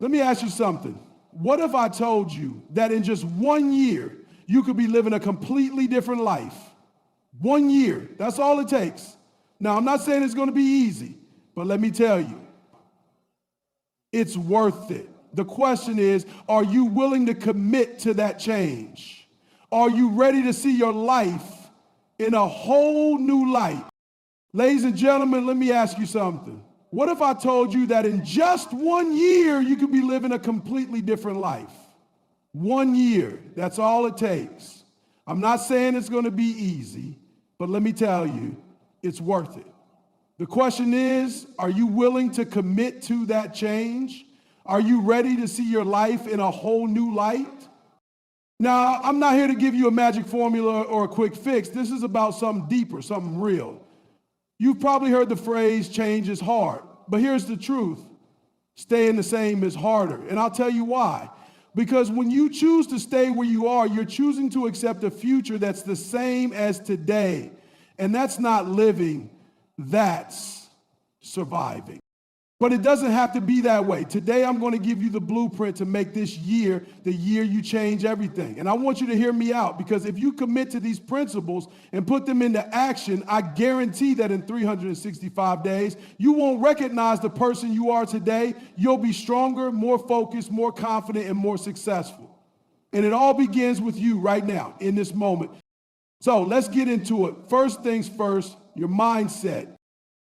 Let me ask you something. What if I told you that in just 1 year, you could be living a completely different life? 1 year, that's all it takes. Now, I'm not saying it's going to be easy, but let me tell you, it's worth it. The question is, are you willing to commit to that change? Are you ready to see your life in a whole new light? Ladies and gentlemen, let me ask you something. What if I told you that in just 1 year, you could be living a completely different life? 1 year, that's all it takes. I'm not saying it's going to be easy, but let me tell you, it's worth it. The question is, are you willing to commit to that change? Are you ready to see your life in a whole new light? Now, I'm not here to give you a magic formula or a quick fix. This is about something deeper, something real. You've probably heard the phrase, change is hard. But here's the truth. Staying the same is harder. And I'll tell you why. Because when you choose to stay where you are, you're choosing to accept a future that's the same as today. And that's not living, that's surviving. But it doesn't have to be that way. Today, I'm going to give you the blueprint to make this year the year you change everything. And I want you to hear me out, because if you commit to these principles and put them into action, I guarantee that in 365 days, you won't recognize the person you are today. You'll be stronger, more focused, more confident, and more successful. And it all begins with you right now, in this moment. So let's get into it. First things first, your mindset.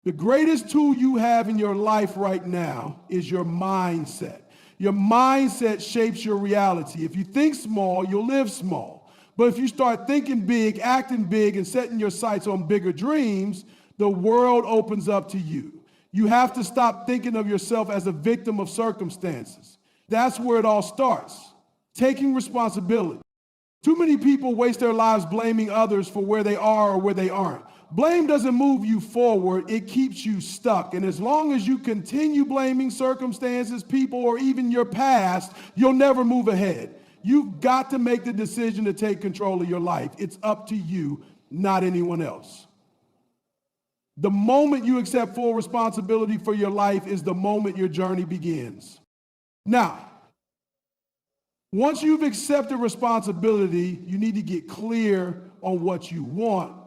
The greatest tool you have in your life right now is your mindset. Your mindset shapes your reality. If you think small, you'll live small. But if you start thinking big, acting big, and setting your sights on bigger dreams, the world opens up to you. You have to stop thinking of yourself as a victim of circumstances. That's where it all starts. Taking responsibility. Too many people waste their lives blaming others for where they are or where they aren't. Blame doesn't move you forward, it keeps you stuck. And as long as you continue blaming circumstances, people, or even your past, you'll never move ahead. You've got to make the decision to take control of your life. It's up to you, not anyone else. The moment you accept full responsibility for your life is the moment your journey begins. Now, once you've accepted responsibility, you need to get clear on what you want.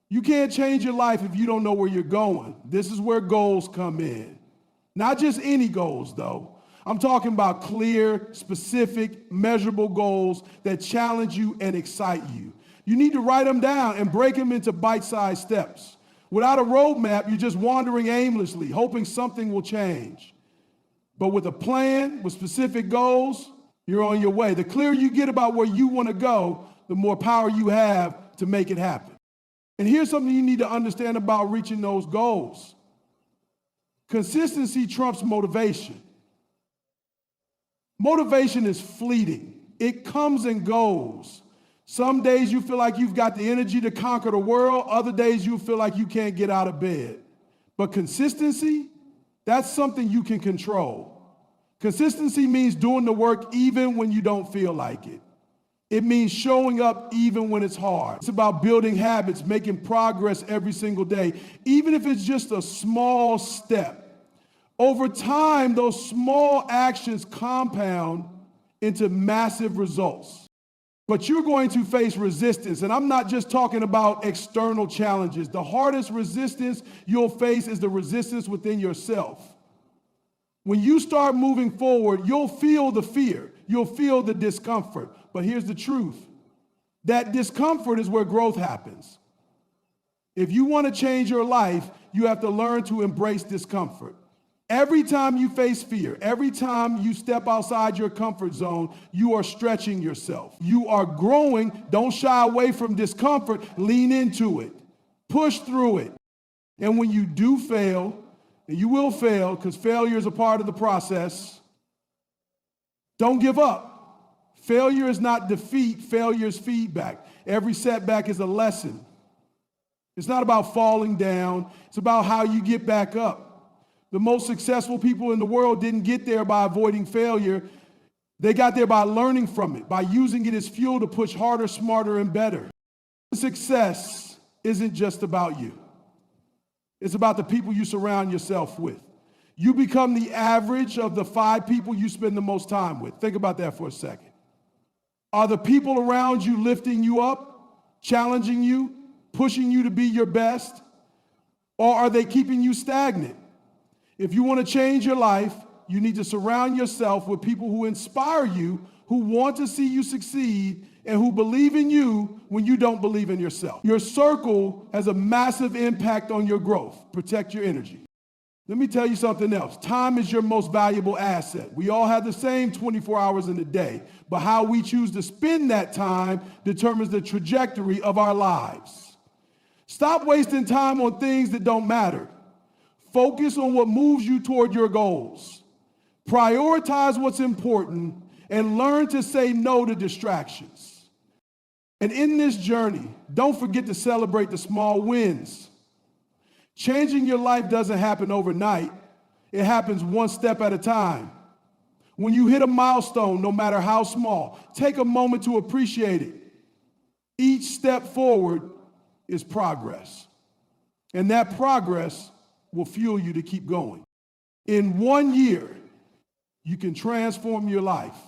You can't change your life if you don't know where you're going. This is where goals come in. Not just any goals, though. I'm talking about clear, specific, measurable goals that challenge you and excite you. You need to write them down and break them into bite-sized steps. Without a roadmap, you're just wandering aimlessly, hoping something will change. But with a plan, with specific goals, you're on your way. The clearer you get about where you want to go, the more power you have to make it happen. And here's something you need to understand about reaching those goals. Consistency trumps motivation. Motivation is fleeting. It comes and goes. Some days you feel like you've got the energy to conquer the world. Other days you feel like you can't get out of bed. But consistency, that's something you can control. Consistency means doing the work even when you don't feel like it. It means showing up even when it's hard. It's about building habits, making progress every single day, even if it's just a small step. Over time, those small actions compound into massive results. But you're going to face resistance, and I'm not just talking about external challenges. The hardest resistance you'll face is the resistance within yourself. When you start moving forward, you'll feel the fear. You'll feel the discomfort. But here's the truth. That discomfort is where growth happens. If you want to change your life, you have to learn to embrace discomfort. Every time you face fear, every time you step outside your comfort zone, you are stretching yourself. You are growing. Don't shy away from discomfort. Lean into it. Push through it. And when you do fail, and you will fail because failure is a part of the process, don't give up. Failure is not defeat, failure is feedback. Every setback is a lesson. It's not about falling down, it's about how you get back up. The most successful people in the world didn't get there by avoiding failure. They got there by learning from it, by using it as fuel to push harder, smarter, and better. Success isn't just about you. It's about the people you surround yourself with. You become the average of the 5 people you spend the most time with. Think about that for a second. Are the people around you lifting you up, challenging you, pushing you to be your best? Or are they keeping you stagnant? If you want to change your life, you need to surround yourself with people who inspire you, who want to see you succeed, and who believe in you when you don't believe in yourself. Your circle has a massive impact on your growth. Protect your energy. Let me tell you something else. Time is your most valuable asset. We all have the same 24 hours in a day, but how we choose to spend that time determines the trajectory of our lives. Stop wasting time on things that don't matter. Focus on what moves you toward your goals. Prioritize what's important and learn to say no to distractions. And in this journey, don't forget to celebrate the small wins. Changing your life doesn't happen overnight. It happens one step at a time. When you hit a milestone, no matter how small, take a moment to appreciate it. Each step forward is progress. And that progress will fuel you to keep going. In 1 year, you can transform your life.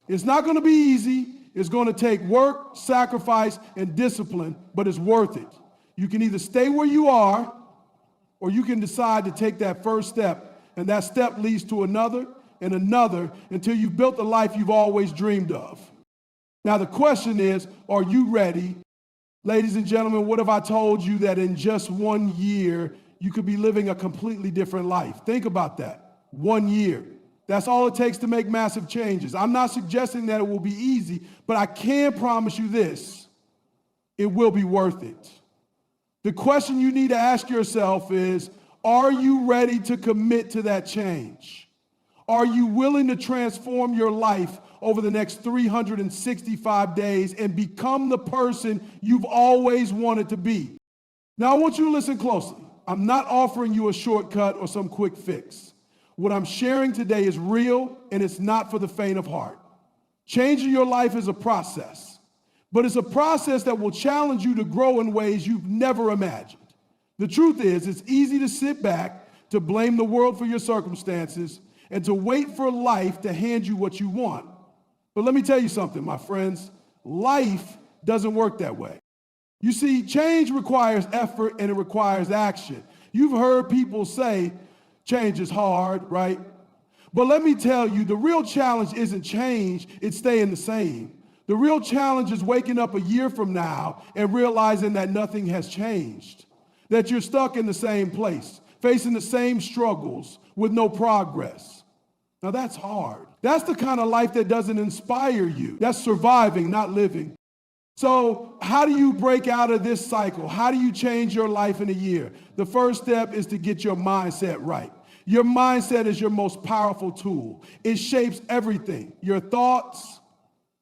It's not going to be easy. It's going to take work, sacrifice, and discipline, but it's worth it. You can either stay where you are, or you can decide to take that first step, and that step leads to another and another until you've built the life you've always dreamed of. Now the question is, are you ready? Ladies and gentlemen, what if I told you that in just 1 year, you could be living a completely different life? Think about that. 1 year. That's all it takes to make massive changes. I'm not suggesting that it will be easy, but I can promise you this: it will be worth it. The question you need to ask yourself is, are you ready to commit to that change? Are you willing to transform your life over the next 365 days and become the person you've always wanted to be? Now, I want you to listen closely. I'm not offering you a shortcut or some quick fix. What I'm sharing today is real, and it's not for the faint of heart. Changing your life is a process, but it's a process that will challenge you to grow in ways you've never imagined. The truth is, it's easy to sit back, to blame the world for your circumstances, and to wait for life to hand you what you want. But let me tell you something, my friends. Life doesn't work that way. You see, change requires effort and it requires action. You've heard people say, change is hard, right? But let me tell you, the real challenge isn't change, it's staying the same. The real challenge is waking up a year from now and realizing that nothing has changed, that you're stuck in the same place, facing the same struggles with no progress. Now that's hard. That's the kind of life that doesn't inspire you. That's surviving, not living. So how do you break out of this cycle? How do you change your life in a year? The first step is to get your mindset right. Your mindset is your most powerful tool. It shapes everything: your thoughts,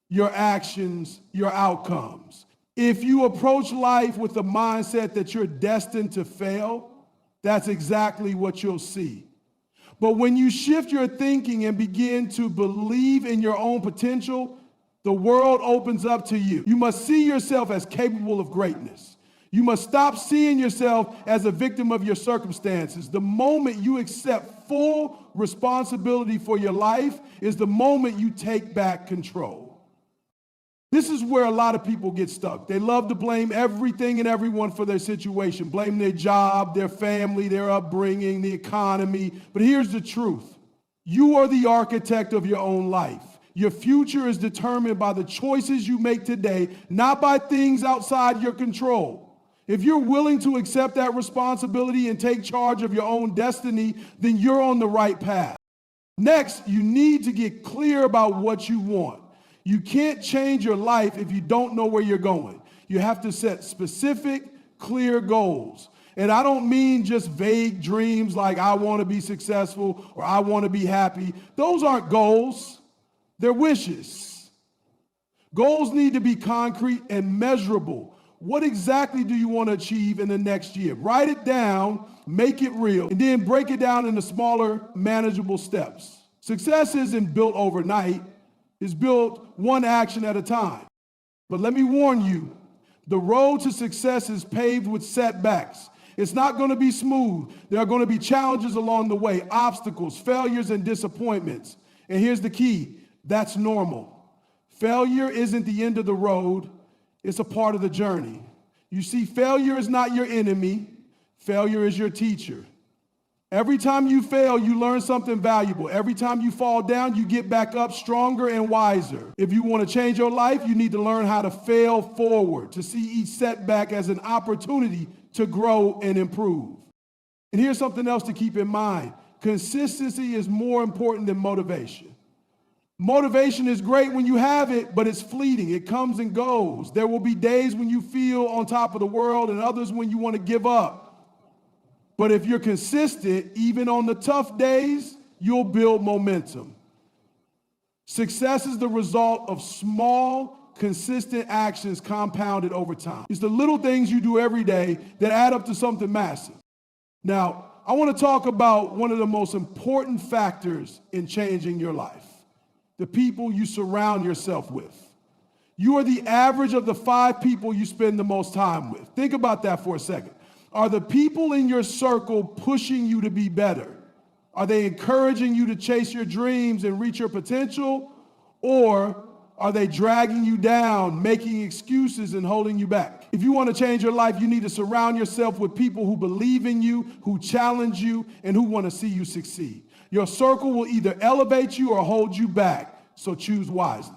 your actions, your outcomes. If you approach life with the mindset that you're destined to fail, that's exactly what you'll see. But when you shift your thinking and begin to believe in your own potential, the world opens up to you. You must see yourself as capable of greatness. You must stop seeing yourself as a victim of your circumstances. The moment you accept full responsibility for your life is the moment you take back control. This is where a lot of people get stuck. They love to blame everything and everyone for their situation. Blame their job, their family, their upbringing, the economy. But here's the truth. You are the architect of your own life. Your future is determined by the choices you make today, not by things outside your control. If you're willing to accept that responsibility and take charge of your own destiny, then you're on the right path. Next, you need to get clear about what you want. You can't change your life if you don't know where you're going. You have to set specific, clear goals. And I don't mean just vague dreams like I want to be successful or I want to be happy. Those aren't goals. They're wishes. Goals need to be concrete and measurable. What exactly do you want to achieve in the next year? Write it down, make it real, and then break it down into smaller, manageable steps. Success isn't built overnight. It's built one action at a time. But let me warn you, the road to success is paved with setbacks. It's not going to be smooth. There are going to be challenges along the way, obstacles, failures, and disappointments. And here's the key, that's normal. Failure isn't the end of the road, it's a part of the journey. You see, failure is not your enemy, failure is your teacher. Every time you fail, you learn something valuable. Every time you fall down, you get back up stronger and wiser. If you want to change your life, you need to learn how to fail forward, to see each setback as an opportunity to grow and improve. And here's something else to keep in mind. Consistency is more important than motivation. Motivation is great when you have it, but it's fleeting. It comes and goes. There will be days when you feel on top of the world and others when you want to give up. But if you're consistent, even on the tough days, you'll build momentum. Success is the result of small, consistent actions compounded over time. It's the little things you do every day that add up to something massive. Now, I want to talk about one of the most important factors in changing your life, the people you surround yourself with. You are the average of the 5 people you spend the most time with. Think about that for a second. Are the people in your circle pushing you to be better? Are they encouraging you to chase your dreams and reach your potential? Or are they dragging you down, making excuses and holding you back? If you want to change your life, you need to surround yourself with people who believe in you, who challenge you, and who want to see you succeed. Your circle will either elevate you or hold you back, so choose wisely.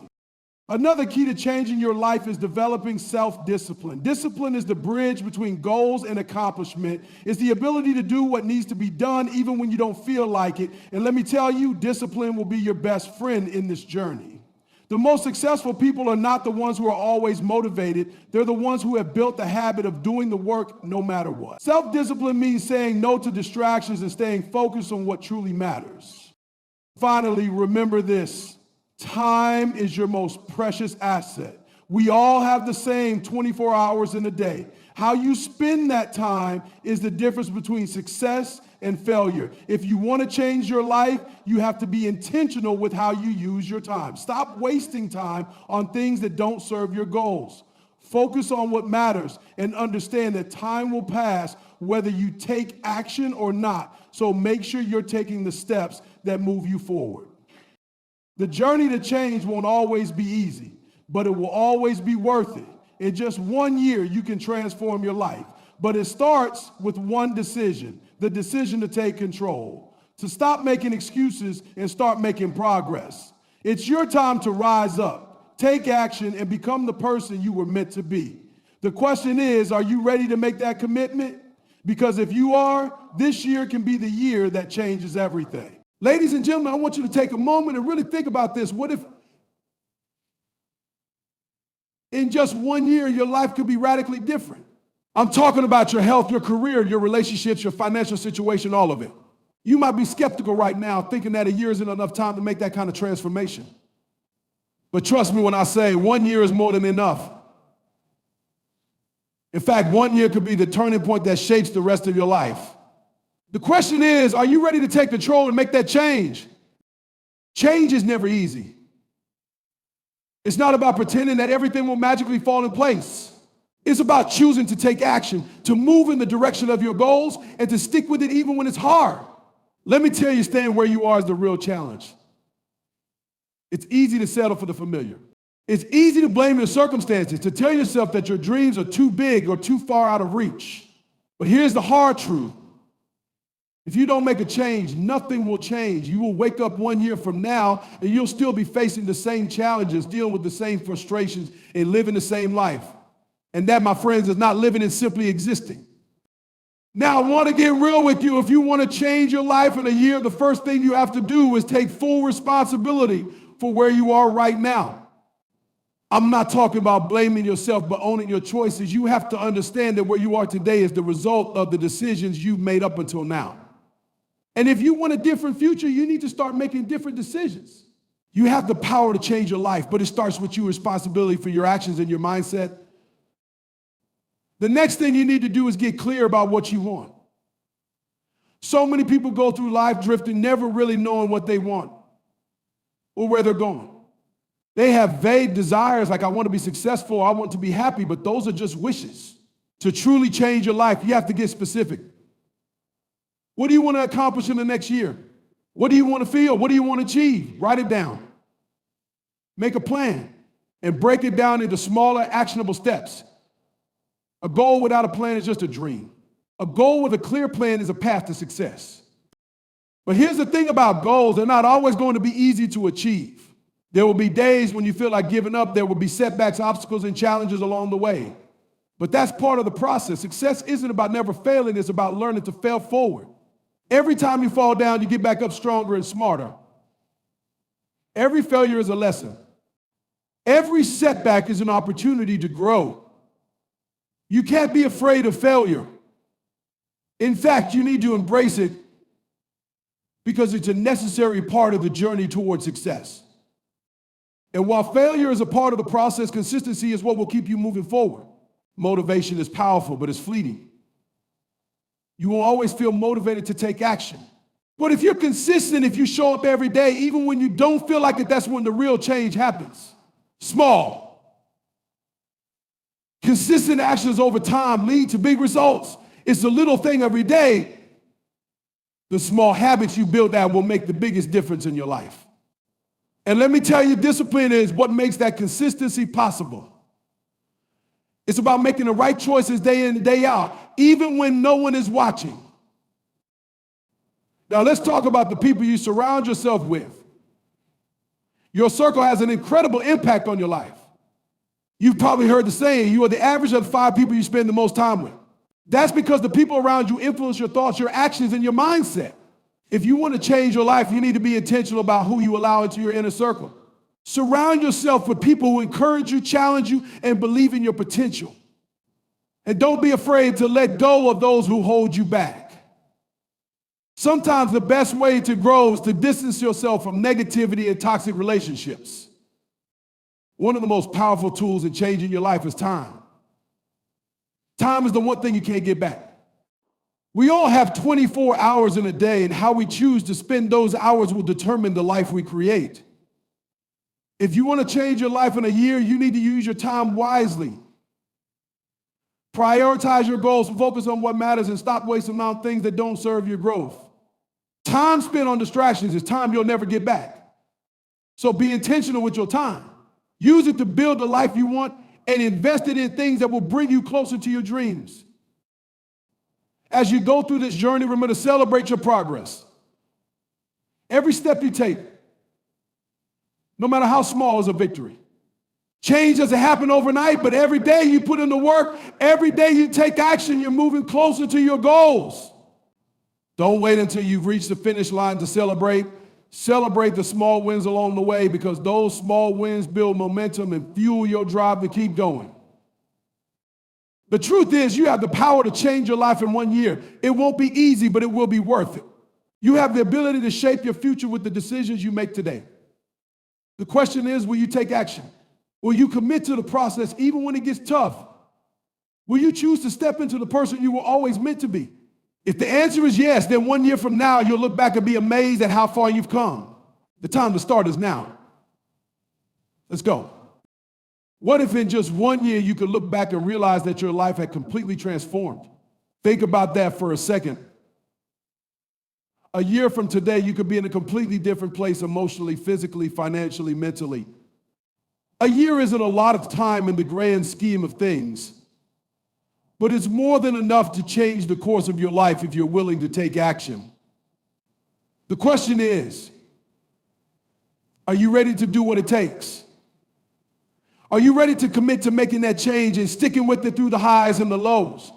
Another key to changing your life is developing self-discipline. Discipline is the bridge between goals and accomplishment. It's the ability to do what needs to be done even when you don't feel like it. And let me tell you, discipline will be your best friend in this journey. The most successful people are not the ones who are always motivated. They're the ones who have built the habit of doing the work no matter what. Self-discipline means saying no to distractions and staying focused on what truly matters. Finally, remember this. Time is your most precious asset. We all have the same 24 hours in a day. How you spend that time is the difference between success and failure. If you want to change your life, you have to be intentional with how you use your time. Stop wasting time on things that don't serve your goals. Focus on what matters and understand that time will pass whether you take action or not. So make sure you're taking the steps that move you forward. The journey to change won't always be easy, but it will always be worth it. In just 1 year, you can transform your life. But it starts with one decision, the decision to take control, to stop making excuses and start making progress. It's your time to rise up, take action, and become the person you were meant to be. The question is, are you ready to make that commitment? Because if you are, this year can be the year that changes everything. Ladies and gentlemen, I want you to take a moment and really think about this. What if in just 1 year, your life could be radically different? I'm talking about your health, your career, your relationships, your financial situation, all of it. You might be skeptical right now, thinking that a year isn't enough time to make that kind of transformation. But trust me when I say 1 year is more than enough. In fact, 1 year could be the turning point that shapes the rest of your life. The question is, are you ready to take control and make that change? Change is never easy. It's not about pretending that everything will magically fall in place. It's about choosing to take action, to move in the direction of your goals, and to stick with it even when it's hard. Let me tell you, staying where you are is the real challenge. It's easy to settle for the familiar. It's easy to blame your circumstances, to tell yourself that your dreams are too big or too far out of reach. But here's the hard truth. If you don't make a change, nothing will change. You will wake up 1 year from now and you'll still be facing the same challenges, dealing with the same frustrations, and living the same life. And that, my friends, is not living and simply existing. Now, I want to get real with you. If you want to change your life in a year, the first thing you have to do is take full responsibility for where you are right now. I'm not talking about blaming yourself, but owning your choices. You have to understand that where you are today is the result of the decisions you've made up until now. And if you want a different future, you need to start making different decisions. You have the power to change your life, but it starts with your responsibility for your actions and your mindset. The next thing you need to do is get clear about what you want. So many people go through life drifting, never really knowing what they want or where they're going. They have vague desires like, I want to be successful, I want to be happy, but those are just wishes. To truly change your life, you have to get specific. What do you want to accomplish in the next year? What do you want to feel? What do you want to achieve? Write it down. Make a plan and break it down into smaller, actionable steps. A goal without a plan is just a dream. A goal with a clear plan is a path to success. But here's the thing about goals, they're not always going to be easy to achieve. There will be days when you feel like giving up. There will be setbacks, obstacles, and challenges along the way. But that's part of the process. Success isn't about never failing, it's about learning to fail forward. Every time you fall down, you get back up stronger and smarter. Every failure is a lesson. Every setback is an opportunity to grow. You can't be afraid of failure. In fact, you need to embrace it because it's a necessary part of the journey towards success. And while failure is a part of the process, consistency is what will keep you moving forward. Motivation is powerful, but it's fleeting. You will always feel motivated to take action. But if you're consistent, if you show up every day, even when you don't feel like it, that's when the real change happens. Small. Consistent actions over time lead to big results. It's the little thing every day. The small habits you build that will make the biggest difference in your life. And let me tell you, discipline is what makes that consistency possible. It's about making the right choices day in and day out, even when no one is watching. Now let's talk about the people you surround yourself with. Your circle has an incredible impact on your life. You've probably heard the saying, you are the average of the 5 people you spend the most time with. That's because the people around you influence your thoughts, your actions, and your mindset. If you want to change your life, you need to be intentional about who you allow into your inner circle. Surround yourself with people who encourage you, challenge you, and believe in your potential. And don't be afraid to let go of those who hold you back. Sometimes the best way to grow is to distance yourself from negativity and toxic relationships. One of the most powerful tools in changing your life is time. Time is the one thing you can't get back. We all have 24 hours in a day, and how we choose to spend those hours will determine the life we create. If you want to change your life in a year, you need to use your time wisely. Prioritize your goals, focus on what matters, and stop wasting on things that don't serve your growth. Time spent on distractions is time you'll never get back. So be intentional with your time. Use it to build the life you want and invest it in things that will bring you closer to your dreams. As you go through this journey, remember to celebrate your progress. Every step you take, no matter how small, is a victory. Change doesn't happen overnight, but every day you put in the work, every day you take action, you're moving closer to your goals. Don't wait until you've reached the finish line to celebrate. Celebrate the small wins along the way, because those small wins build momentum and fuel your drive to keep going. The truth is, you have the power to change your life in 1 year. It won't be easy, but it will be worth it. You have the ability to shape your future with the decisions you make today. The question is, will you take action? Will you commit to the process even when it gets tough? Will you choose to step into the person you were always meant to be? If the answer is yes, then 1 year from now, you'll look back and be amazed at how far you've come. The time to start is now. Let's go. What if in just 1 year you could look back and realize that your life had completely transformed? Think about that for a second. A year from today, you could be in a completely different place emotionally, physically, financially, mentally. A year isn't a lot of time in the grand scheme of things, but it's more than enough to change the course of your life if you're willing to take action. The question is, are you ready to do what it takes? Are you ready to commit to making that change and sticking with it through the highs and the lows?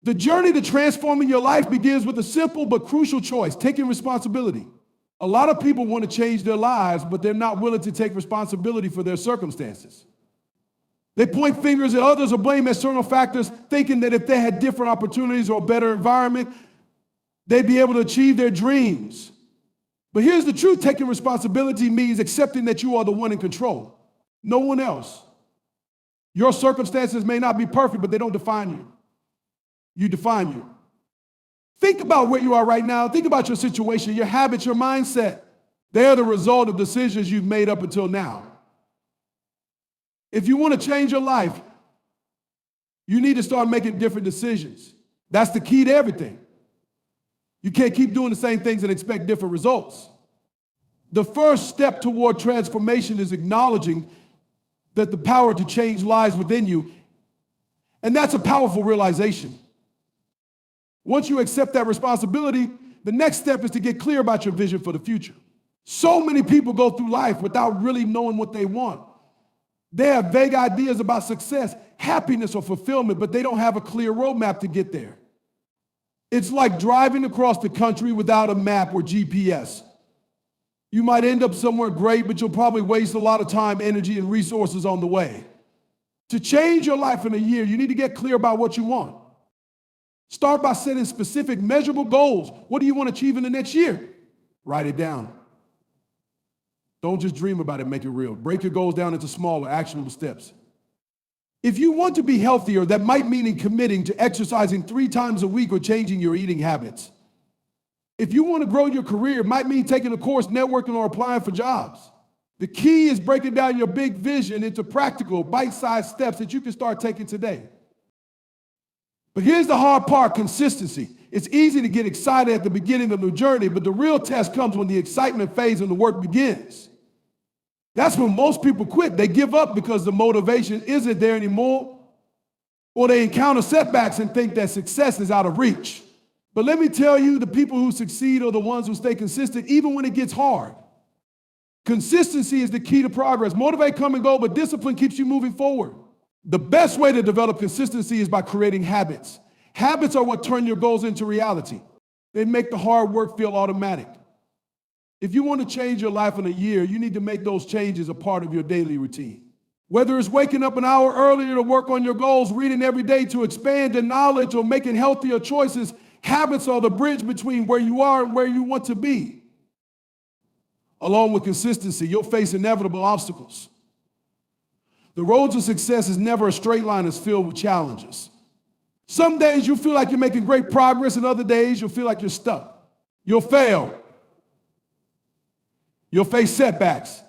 The journey to transforming your life begins with a simple but crucial choice: taking responsibility. A lot of people want to change their lives, but they're not willing to take responsibility for their circumstances. They point fingers at others or blame external factors, thinking that if they had different opportunities or a better environment, they'd be able to achieve their dreams. But here's the truth: taking responsibility means accepting that you are the one in control. No one else. Your circumstances may not be perfect, but they don't define you. You define you. Think about where you are right now. Think about your situation, your habits, your mindset. They are the result of decisions you've made up until now. If you want to change your life, You need to start making different decisions. That's the key to everything. You can't keep doing the same things and expect different results. The first step toward transformation is acknowledging that the power to change lies within you, and that's a powerful realization. Once you accept that responsibility, the next step is to get clear about your vision for the future. So many people go through life without really knowing what they want. They have vague ideas about success, happiness, or fulfillment, but they don't have a clear roadmap to get there. It's like driving across the country without a map or GPS. You might end up somewhere great, but you'll probably waste a lot of time, energy, and resources on the way. To change your life in a year, you need to get clear about what you want. Start by setting specific, measurable goals. What do you want to achieve in the next year? Write it down. Don't just dream about it, make it real. Break your goals down into smaller, actionable steps. If you want to be healthier, that might mean committing to exercising 3 times a week or changing your eating habits. If you want to grow your career, it might mean taking a course, networking, or applying for jobs. The key is breaking down your big vision into practical, bite-sized steps that you can start taking today. But here's the hard part, consistency. It's easy to get excited at the beginning of the journey, but the real test comes when the excitement fades and the work begins. That's when most people quit. They give up because the motivation isn't there anymore, or they encounter setbacks and think that success is out of reach. But let me tell you, the people who succeed are the ones who stay consistent even when it gets hard. Consistency is the key to progress. Motivate come and go, but discipline keeps you moving forward. The best way to develop consistency is by creating habits. Habits are what turn your goals into reality. They make the hard work feel automatic. If you want to change your life in a year, you need to make those changes a part of your daily routine. Whether it's waking up an hour earlier to work on your goals, reading every day to expand your knowledge, or making healthier choices, habits are the bridge between where you are and where you want to be. Along with consistency, you'll face inevitable obstacles. The road to success is never a straight line. It's filled with challenges. Some days you'll feel like you're making great progress, and other days you'll feel like you're stuck. You'll fail. You'll face setbacks.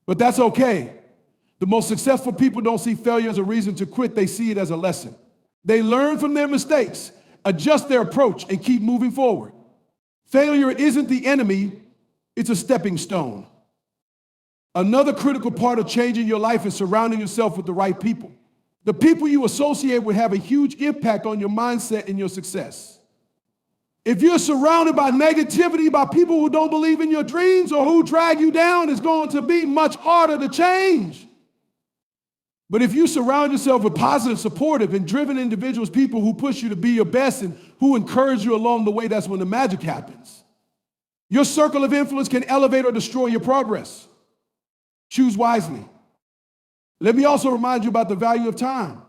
But that's okay. The most successful people don't see failure as a reason to quit. They see it as a lesson. They learn from their mistakes, adjust their approach, and keep moving forward. Failure isn't the enemy, it's a stepping stone. Another critical part of changing your life is surrounding yourself with the right people. The people you associate with have a huge impact on your mindset and your success. If you're surrounded by negativity, by people who don't believe in your dreams or who drag you down, it's going to be much harder to change. But if you surround yourself with positive, supportive, and driven individuals, people who push you to be your best and who encourage you along the way, that's when the magic happens. Your circle of influence can elevate or destroy your progress. Choose wisely. Let me also remind you about the value of time.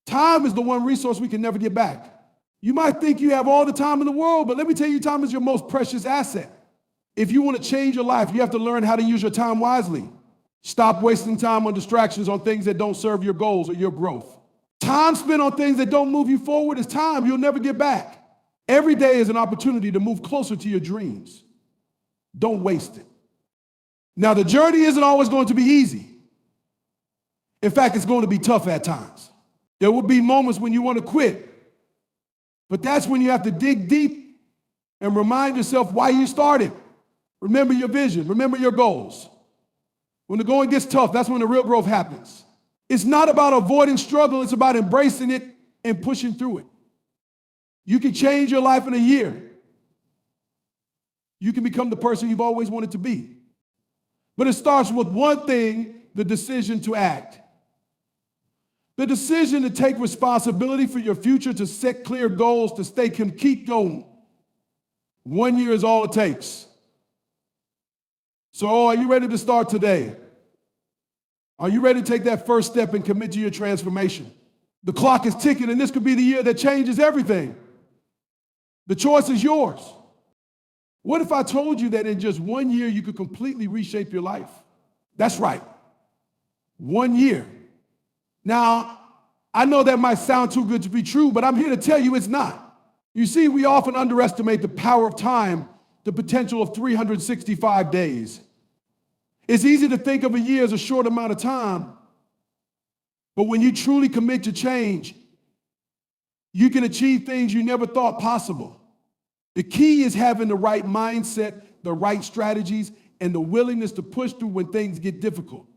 Time is the one resource we can never get back. You might think you have all the time in the world, but let me tell you, time is your most precious asset. If you want to change your life, you have to learn how to use your time wisely. Stop wasting time on distractions, on things that don't serve your goals or your growth. Time spent on things that don't move you forward is time you'll never get back. Every day is an opportunity to move closer to your dreams. Don't waste it. Now, the journey isn't always going to be easy. In fact, it's going to be tough at times. There will be moments when you want to quit, but that's when you have to dig deep and remind yourself why you started. Remember your vision. Remember your goals. When the going gets tough, that's when the real growth happens. It's not about avoiding struggle. It's about embracing it and pushing through it. You can change your life in a year. You can become the person you've always wanted to be. But it starts with one thing, the decision to act. The decision to take responsibility for your future, to set clear goals, to keep going. 1 year is all it takes. So are you ready to start today? Are you ready to take that first step and commit to your transformation? The clock is ticking, and this could be the year that changes everything. The choice is yours. What if I told you that in just 1 year you could completely reshape your life? That's right. 1 year. Now, I know that might sound too good to be true, but I'm here to tell you it's not. You see, we often underestimate the power of time, the potential of 365 days. It's easy to think of a year as a short amount of time, But when you truly commit to change, you can achieve things you never thought possible. The key is having the right mindset, the right strategies, and the willingness to push through when things get difficult.